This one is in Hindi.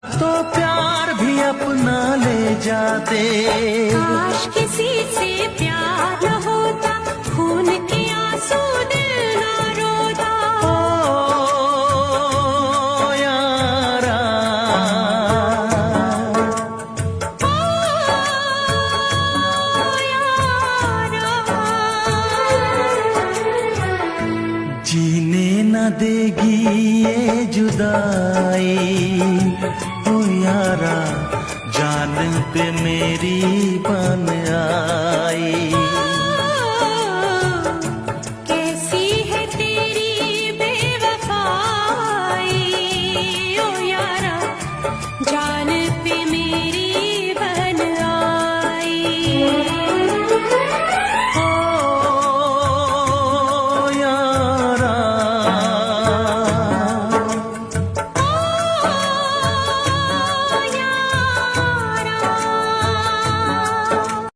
तो प्यार भी अपना ले जाते। काश किसी से प्यार होता, खून के आंसू दिल ना रोता। ओ यारा, जीने न देगी ये जुदाई। ओ यारा, जान पे मेरी बन आई। कैसी है तेरी बेवफाई, ओ यारा, जा